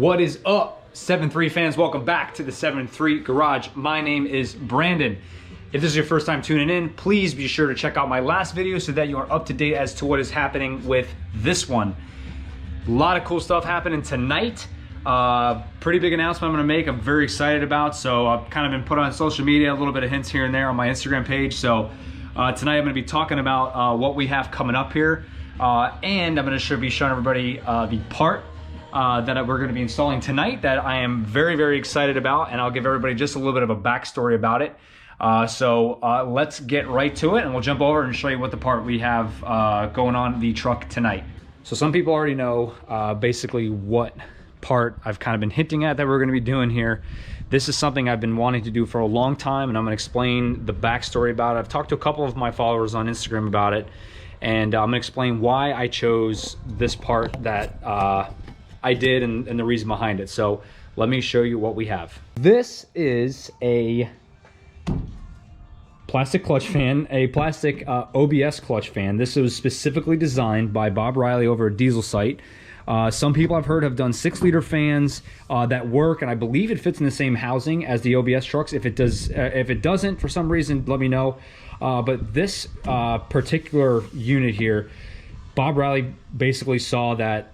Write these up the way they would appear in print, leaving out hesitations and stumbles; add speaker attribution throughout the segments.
Speaker 1: What is up, 7-3 fans? Welcome back to the 7-3 Garage. My name is Brandon. If this is your first time tuning in, please be sure to check out my last video so that you are up to date as to what is happening with this one. A lot of cool stuff happening tonight. Pretty big announcement I'm gonna make. I'm very excited about. So I've kind of been put on social media, a little bit of hints here and there on my Instagram page. So tonight I'm gonna be talking about what we have coming up here. And I'm gonna be showing everybody the part that we're going to be installing tonight that I am very, very excited about, and I'll give everybody just a little bit of a backstory about it. So let's get right to it, and we'll jump over and show you what the part we have going on the truck tonight. So some people already know basically what part I've kind of been hinting at that we're going to be doing here. This is something I've been wanting to do for a long time, and I'm going to explain the backstory about it. I've talked to a couple of my followers on Instagram about it, and I'm going to explain why I chose this part that I did and the reason behind it. So let me show you what we have. This is a plastic clutch fan, a plastic OBS clutch fan. This was specifically designed by Bob Riley over at Dieselsite. Some people I've heard have done 6-liter fans that work, and I believe it fits in the same housing as the OBS trucks. If it does, if it doesn't for some reason, let me know. But this particular unit here, Bob Riley basically saw that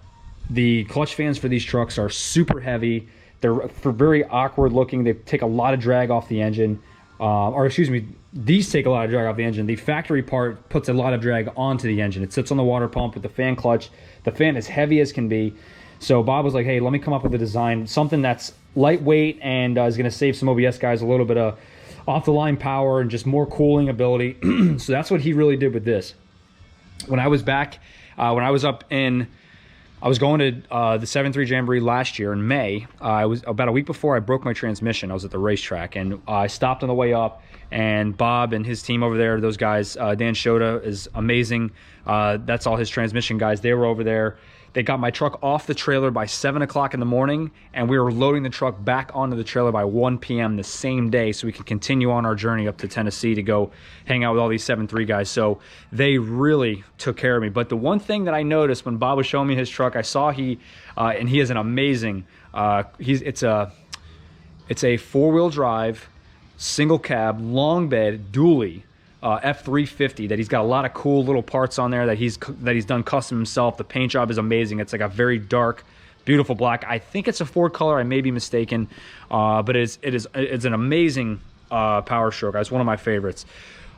Speaker 1: the clutch fans for these trucks are super heavy. They're very awkward looking. They take a lot of drag off the engine. Or excuse me, these take a lot of drag off the engine. The factory part puts a lot of drag onto the engine. It sits on the water pump with the fan clutch. The fan is heavy as can be. So Bob was like, hey, let me come up with a design, something that's lightweight and is gonna save some OBS guys a little bit of off the line power and just more cooling ability. So that's what he really did with this. When I was back, when I was up in, I was going to the 7-3 Jamboree last year in May. I was about a week before I broke my transmission. I was at the racetrack, and I stopped on the way up, and Bob and his team over there, those guys, Dan Shota is amazing. That's all his transmission guys. They were over there. They got my truck off the trailer by 7 o'clock in the morning, and we were loading the truck back onto the trailer by 1 p.m. the same day so we could continue on our journey up to Tennessee to go hang out with all these 7-3 guys. So they really took care of me. But the one thing that I noticed when Bob was showing me his truck, I saw and he is an amazing, it's a 4-wheel drive, single cab, long bed, dually. F350 that he's got a lot of cool little parts on there that he's done custom himself. The paint job is amazing. It's like a very dark, beautiful black. I think it's a Ford color. I may be mistaken, but it's an amazing power stroke. It's one of my favorites.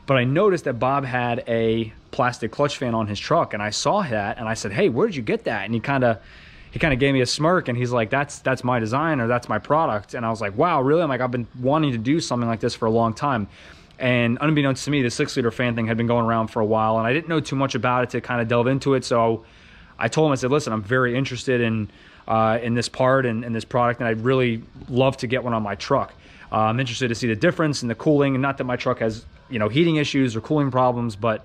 Speaker 1: But I noticed that Bob had a plastic clutch fan on his truck, and I saw that, and I said, "Hey, where did you get that?" And he kind of gave me a smirk, and he's like, "That's my design, or that's my product." And I was like, "Wow, really?" I'm like, "I've been wanting to do something like this for a long time." And unbeknownst to me, the 6-liter fan thing had been going around for a while, and I didn't know too much about it to kind of delve into it. So I told him, I said, listen, I'm very interested in this part and this product, and I'd really love to get one on my truck. I'm interested to see the difference in the cooling, and not that my truck has, heating issues or cooling problems, but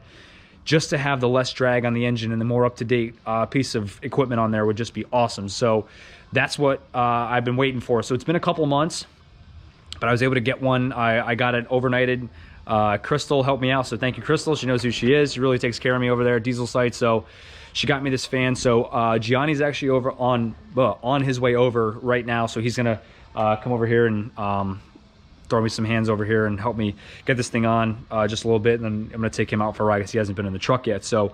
Speaker 1: just to have the less drag on the engine and the more up-to-date piece of equipment on there would just be awesome. So that's what I've been waiting for. So it's been a couple of months, but I was able to get one. I got it overnighted. Crystal helped me out, so thank you, Crystal. She knows who she is. She really takes care of me over there at Dieselsite. So she got me this fan. So Gianni's actually over on his way over right now. So he's gonna come over here and throw me some hands over here and help me get this thing on just a little bit. And then I'm gonna take him out for a ride because he hasn't been in the truck yet. So,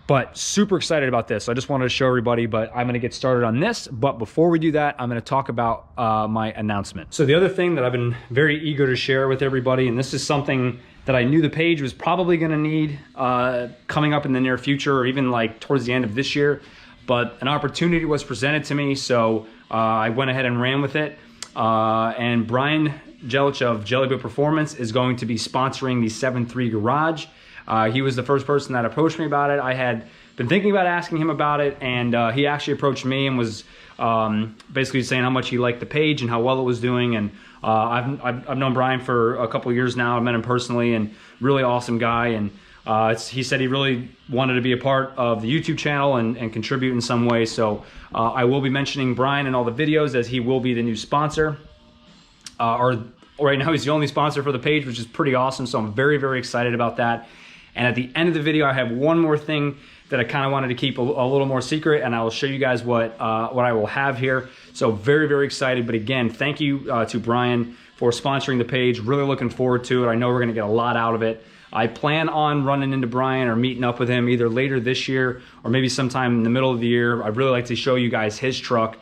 Speaker 1: but super excited about this. So I just wanted to show everybody, but I'm gonna get started on this. But before we do that, I'm gonna talk about my announcement. So the other thing that I've been very eager to share with everybody, and this is something that I knew the page was probably gonna need coming up in the near future, or even like towards the end of this year, but an opportunity was presented to me. So I went ahead and ran with it. And Brian Jelich of Jelly Boat Performance is going to be sponsoring the 7-3 Garage. He was the first person that approached me about it. I had been thinking about asking him about it, and he actually approached me and was basically saying how much he liked the page and how well it was doing. And I've known Brian for a couple of years now. I've met him personally, and really awesome guy. And he said he really wanted to be a part of the YouTube channel and contribute in some way. So I will be mentioning Brian in all the videos, as he will be the new sponsor. Or right now he's the only sponsor for the page, which is pretty awesome. So I'm very, very excited about that. And at the end of the video, I have one more thing that I kind of wanted to keep a little more secret, and I will show you guys what I will have here. So very, very excited. But again, thank you to Brian for sponsoring the page. Really looking forward to it. I know we're gonna get a lot out of it. I plan on running into Brian or meeting up with him either later this year or maybe sometime in the middle of the year. I'd really like to show you guys his truck.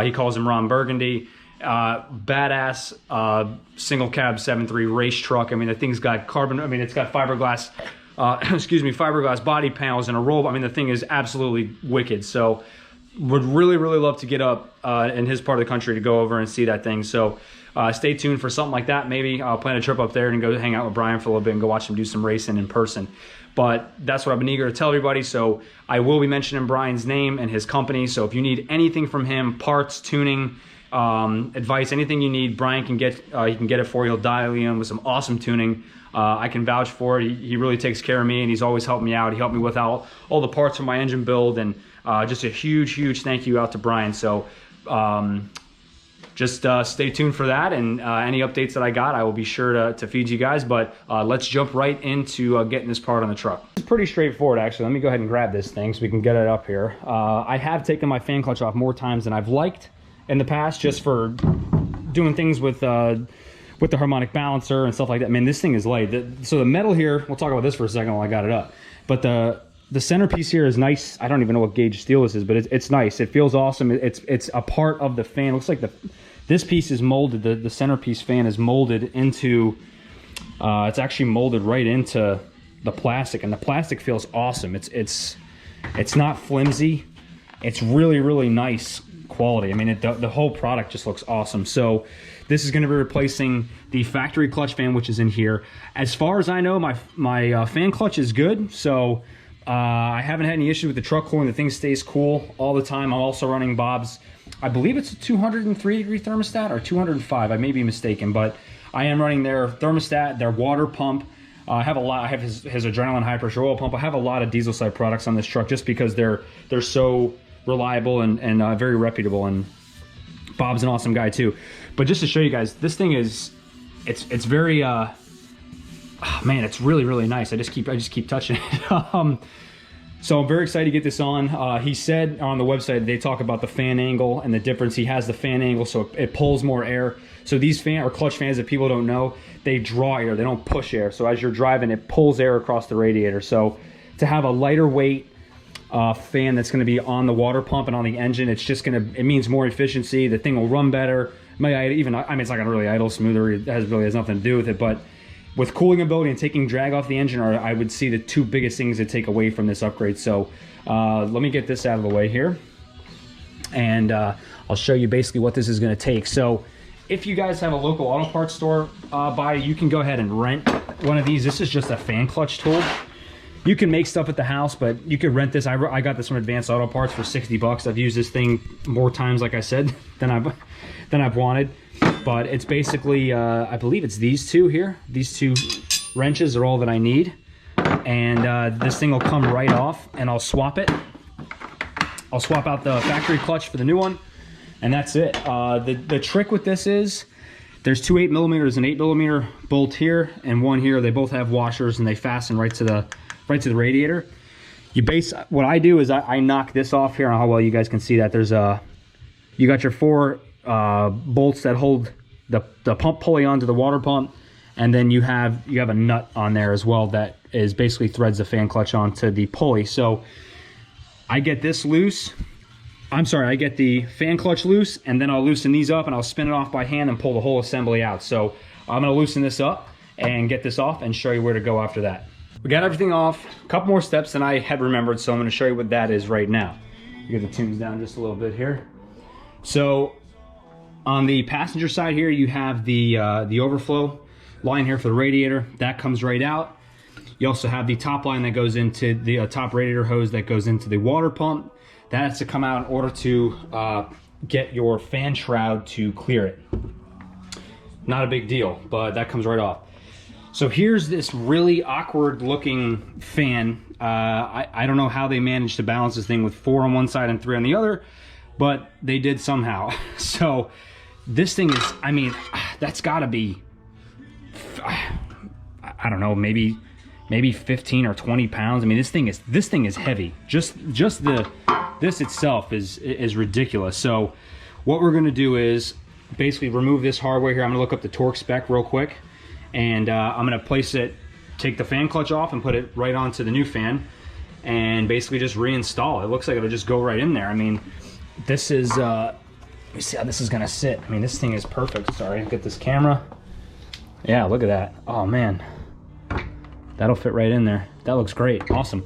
Speaker 1: He calls him Ron Burgundy. Badass single cab 7.3 race truck. I mean, the thing's got carbon, I mean, it's got fiberglass, fiberglass body panels and a roll. I mean, the thing is absolutely wicked. So would really, really love to get up in his part of the country to go over and see that thing. So stay tuned for something like that. Maybe I'll plan a trip up there and go hang out with Brian for a little bit and go watch him do some racing in person. But that's what I've been eager to tell everybody. So I will be mentioning Brian's name and his company. So if you need anything from him, parts, tuning, advice, anything you need, Brian can get. He can get it for you. He'll dial you in with some awesome tuning. I can vouch for it. He really takes care of me, and he's always helped me out. He helped me with all the parts for my engine build, and just a huge thank you out to Brian. So just stay tuned for that, and any updates that I got, I will be sure to feed you guys. But let's jump right into getting this part on the truck. It's pretty straightforward, actually. Let me go ahead and grab this thing so we can get it up here. I have taken my fan clutch off more times than I've liked in the past, just for doing things with the harmonic balancer and stuff like that. Man, this thing is light. So the metal here, we'll talk about this for a second while I got it up. But the centerpiece here is nice. I don't even know what gauge steel this is, but it's nice. It feels awesome. It's a part of the fan. It looks like this piece is molded. The centerpiece fan is molded into. It's actually molded right into the plastic, and the plastic feels awesome. It's not flimsy. It's really nice quality. I mean, the whole product just looks awesome. So this is going to be replacing the factory clutch fan, which is in here. As far as I know, my fan clutch is good. So I haven't had any issues with the truck cooling. The thing stays cool all the time. I'm also running Bob's, I believe it's a 203 degree thermostat or 205. I may be mistaken, but I am running their thermostat, their water pump. I have his adrenaline high pressure oil pump. I have a lot of Dieselsite products on this truck just because they're so reliable and very reputable, and Bob's an awesome guy too. But just to show you guys, this thing is it's very oh man, it's really nice. I just keep touching it. So I'm very excited to get this on. He said on the website they talk about the fan angle and the difference. He has the fan angle so it pulls more air. So these fan or clutch fans, that people don't know, they draw air, they don't push air. So as you're driving, it pulls air across the radiator. So to have a lighter weight fan that's going to be on the water pump and on the engine, it means more efficiency. The thing will run better. I mean, it's not going to really idle smoother. It really has nothing to do with it. But with cooling ability and taking drag off the engine are, I would see, the two biggest things to take away from this upgrade. So let me get this out of the way here, and I'll show you basically what this is going to take. So if you guys have a local auto parts store by, you can go ahead and rent one of these. This is just a fan clutch tool. You can make stuff at the house, but you could rent this. I got this from Advanced Auto Parts for 60 bucks. I've used this thing more times, like I said, than I've wanted. But it's basically, I believe it's these two here. These two wrenches are all that I need. And this thing will come right off, and I'll swap it. I'll swap out the factory clutch for the new one, and that's it. The trick with this is there's two 8mm and 8mm bolt here and one here. They both have washers, and they fasten right to the radiator. What I do is I knock this off here. I don't know how well you guys can see that. There's you got your four bolts that hold the pump pulley onto the water pump, and then you have a nut on there as well that is basically threads the fan clutch onto the pulley. So I get this loose. I get the fan clutch loose, and then I'll loosen these up and I'll spin it off by hand and pull the whole assembly out. So I'm going to loosen this up and get this off and show you where to go after that. We got everything off. A couple more steps than I had remembered, so I'm going to show you what that is right now. Get the tunes down just a little bit here. So on the passenger side here, you have the overflow line here for the radiator. That comes right out. You also have the top line that goes into the top radiator hose that goes into the water pump. That has to come out in order to get your fan shroud to clear it. Not a big deal, but that comes right off. So here's this really awkward looking fan. I don't know how they managed to balance this thing with 4 on one side and 3 on the other, but they did somehow. So this thing is, I mean, that's gotta be, I don't know, maybe maybe 15 or 20 pounds. I mean, this thing is heavy. Just this itself is ridiculous. So what we're gonna do is basically remove this hardware here. I'm gonna look up the torque spec real quick, and I'm gonna place it, take the fan clutch off and put it right onto the new fan, and basically just reinstall it. It looks like it'll just go right in there. I mean, this is, let me see how this is gonna sit. I mean, this thing is perfect. Sorry, get this camera. Yeah, look at that. Oh man, that'll fit right in there. That looks great, awesome.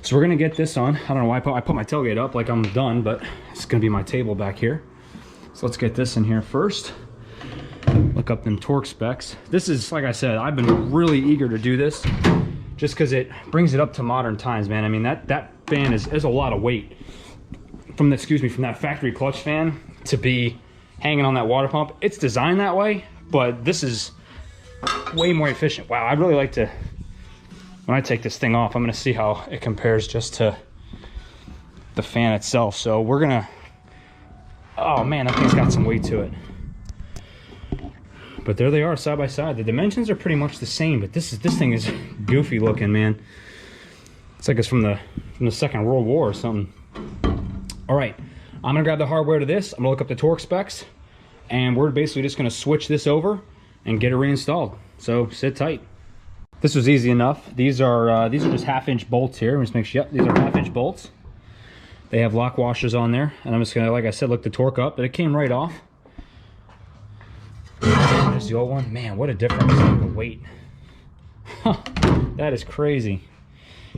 Speaker 1: So we're gonna get this on. I don't know why I put my tailgate up like I'm done, but it's gonna be my table back here. So let's get this in here first. Look up them torque specs. This is, like I said, I've been really eager to do this just because it brings it up to modern times, man. I mean, that fan is a lot of weight from the, from that factory clutch fan to be hanging on that water pump. It's designed that way, but this is way more efficient. Wow, I'd really like to, when I take this thing off, I'm gonna see how it compares just to the fan itself. So we're gonna, oh man, that thing's got some weight to it. But there they are, side by side. The dimensions are pretty much the same, but this thing is goofy looking, man. It's like it's from the Second World War or something. All right, I'm gonna grab the hardware to this. I'm gonna look up the torque specs, and we're basically just gonna switch this over and get it reinstalled. So sit tight. This was easy enough. These are just 1/2-inch bolts here. Let's make sure. Yep, these are 1/2-inch bolts. They have lock washers on there, and I'm just gonna, like I said, look the torque up, but it came right off. There's the old one. Man, what a difference in the weight. That is crazy.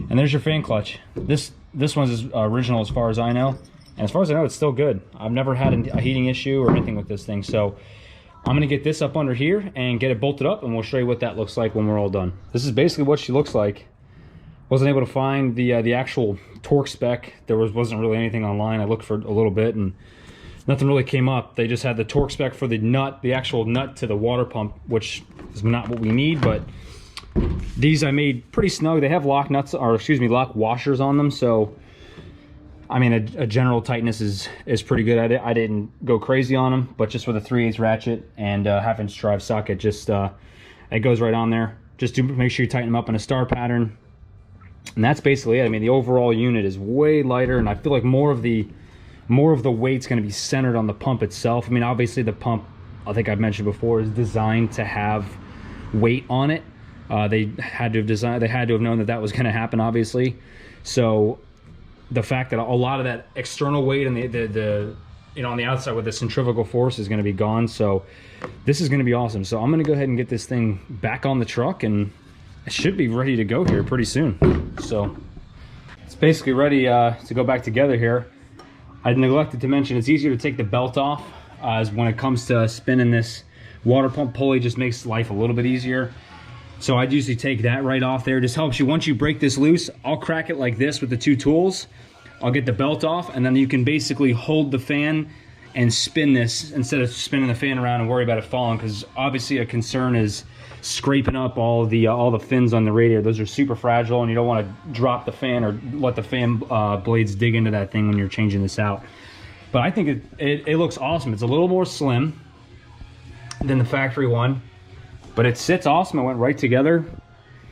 Speaker 1: And there's your fan clutch. This one's original as far as I know. And as far as I know, it's still good. I've never had a heating issue or anything with this thing. So I'm gonna get this up under here and get it bolted up, and we'll show you what that looks like when we're all done. This is basically what she looks like. Wasn't able to find the actual torque spec. There wasn't really anything online. I looked for a little bit and nothing really came up. They just had the torque spec for the nut, the actual nut to the water pump, which is not what we need, but these I made pretty snug. They have lock nuts, or excuse me, lock washers on them. So, I mean, a general tightness is pretty good. I didn't go crazy on them, but just with a 3/8 ratchet and 1/2-inch drive socket, just it goes right on there. Just to make sure you tighten them up in a star pattern. And that's basically it. I mean, the overall unit is way lighter, and I feel like more of the weight's going to be centered on the pump itself. I mean, obviously the pump, I think I've mentioned before, is designed to have weight on it. They had to have known that was going to happen, obviously. So the fact that a lot of that external weight and the on the outside with the centrifugal force is going to be gone. So this is going to be awesome. So I'm going to go ahead and get this thing back on the truck, and it should be ready to go here pretty soon. So it's basically ready to go back together here. I neglected to mention it's easier to take the belt off, as when it comes to spinning this water pump pulley, just makes life a little bit easier. So I'd usually take that right off there. Just helps you. Once you break this loose, I'll crack it like this with the 2 tools. I'll get the belt off, and then you can basically hold the fan and spin this instead of spinning the fan around and worry about it falling, because obviously a concern is scraping up all the fins on the radiator. Those are super fragile, and you don't want to drop the fan or let the fan blades dig into that thing when you're changing this out. But I think it looks awesome. It's a little more slim than the factory one, but it sits awesome. It went right together,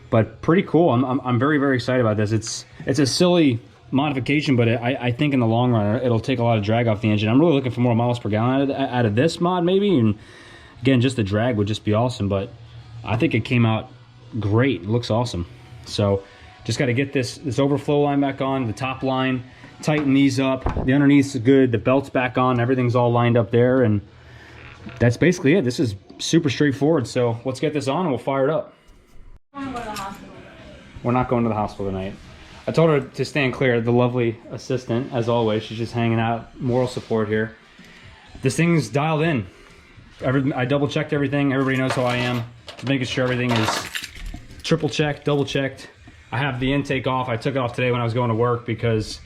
Speaker 1: but pretty cool. I'm very, very excited about this. It's a silly modification, but I think in the long run it'll take a lot of drag off the engine. I'm really looking for more miles per gallon out of this mod, maybe, and again, just the drag would just be awesome. But I think it came out great. It looks awesome. So just got to get this overflow line back on, the top line, tighten these up. The underneath is good. The belt's back on. Everything's all lined up there, and that's basically it. This is super straightforward. So let's get this on and we'll fire it up.
Speaker 2: I want to go to the hospital.
Speaker 1: We're not going to the hospital tonight. I told her to stand clear. The lovely assistant, as always, she's just hanging out, moral support here. This thing's dialed in. I double checked everything. Everybody knows how I am. Making sure everything is triple checked, double checked. I have the intake off. I took it off today when I was going to work because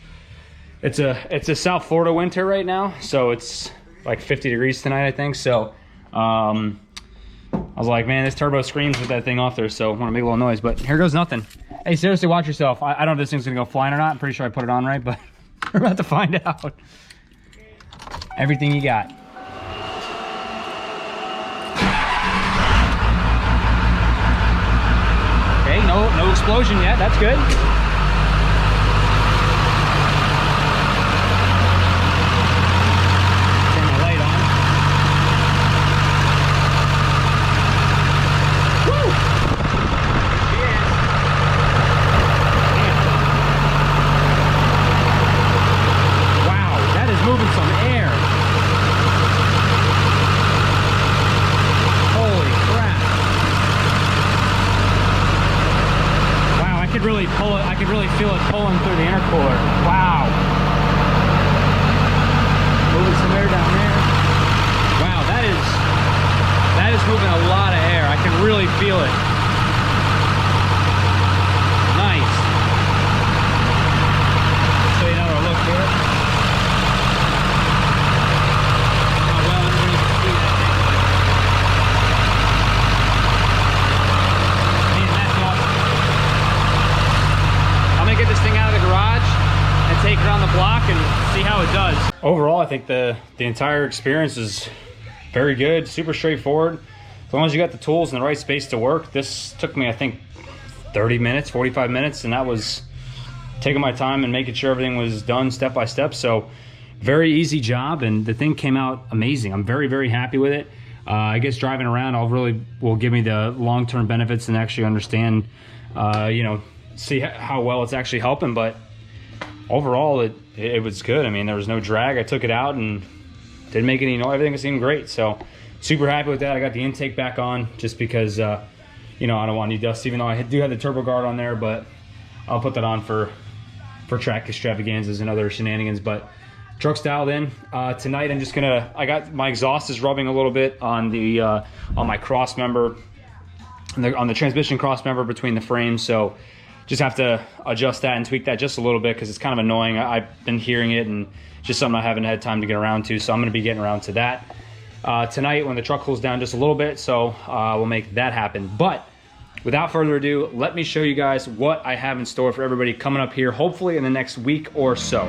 Speaker 1: it's a South Florida winter right now, so it's like 50 degrees tonight, I think. So I was like, man, this turbo screams with that thing off there, so I want to make a little noise, but here goes nothing. Hey, seriously, watch yourself. I don't know if this thing's gonna go flying or not. I'm pretty sure I put it on right, but we're about to find out. Everything you got. Okay, no explosion yet. That's good. Turn the light on. Woo! Yeah. Wow, that is moving some air. Holy crap. Wow, I could really pull it. I could really feel it pulling through the intercooler. Wow. Moving some air down there. Wow, that is moving a lot of air. I can really feel it. Nice. So you know, look here. How well everybody can see that thing. Man, that's awesome. I'm gonna get this thing out of the garage and take it on the block and see how it does. Overall, I think the entire experience is very good, super straightforward. As long as you got the tools in the right space to work. This took me, I think, 30 minutes, 45 minutes, and that was taking my time and making sure everything was done step by step. So very easy job, and the thing came out amazing. I'm very, very happy with it. I guess driving around will give me the long-term benefits and actually understand, you know, see how well it's actually helping. But overall, it was good. I mean, there was no drag. I took it out and didn't make any noise. Everything seemed great. So super happy with that. I got the intake back on just because, you know, I don't want any dust, even though I do have the turbo guard on there, but I'll put that on for track extravaganzas and other shenanigans. But truck's dialed in. Tonight I'm just gonna, my exhaust is rubbing a little bit on the on my cross member, on the transmission cross member between the frames. So just have to adjust that and tweak that just a little bit because it's kind of annoying. I've been hearing it and just something I haven't had time to get around to. So I'm gonna be getting around to that tonight when the truck cools down just a little bit. So we'll make that happen. But without further ado, let me show you guys what I have in store for everybody coming up here, hopefully in the next week or so.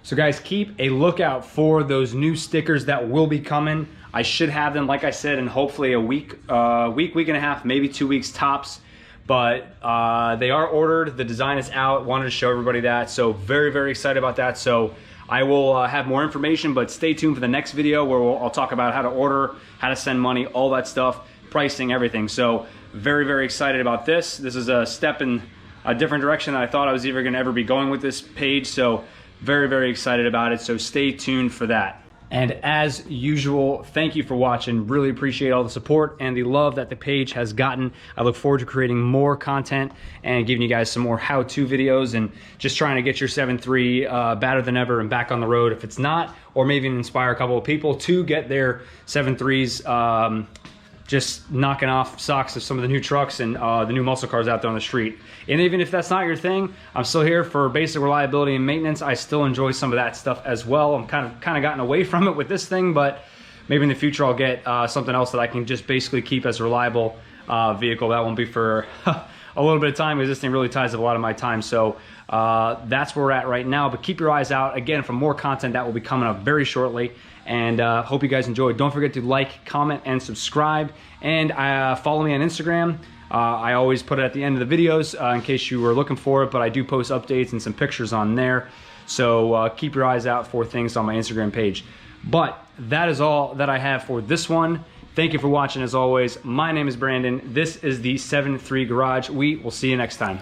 Speaker 1: So guys, keep a lookout for those new stickers that will be coming. I should have them, like I said, in hopefully a week and a half, maybe 2 weeks tops. But they are ordered, the design is out, wanted to show everybody that. So very, very excited about that. So I will have more information, but stay tuned for the next video where I'll talk about how to order, how to send money, all that stuff, pricing, everything. So very, very excited about this. This is a step in a different direction than I thought I was ever gonna ever be going with this page. So very, very excited about it. So stay tuned for that. And as usual, thank you for watching. Really appreciate all the support and the love that the page has gotten. I look forward to creating more content and giving you guys some more how-to videos and just trying to get your 7.3 better than ever and back on the road if it's not, or maybe inspire a couple of people to get their 7.3s just knocking off socks of some of the new trucks and the new muscle cars out there on the street. And even if that's not your thing, I'm still here for basic reliability and maintenance. I still enjoy some of that stuff as well. I'm kind of gotten away from it with this thing, but maybe in the future I'll get something else that I can just basically keep as a reliable vehicle. That won't be for a little bit of time because this thing really ties up a lot of my time. So that's where we're at right now, but keep your eyes out again for more content that will be coming up very shortly. And hope you guys enjoyed. Don't forget to like, comment, and subscribe. And follow me on Instagram. I always put it at the end of the videos in case you were looking for it, but I do post updates and some pictures on there. So keep your eyes out for things on my Instagram page. But that is all that I have for this one. Thank you for watching as always. My name is Brandon. This is the 7.3 Garage. We will see you next time.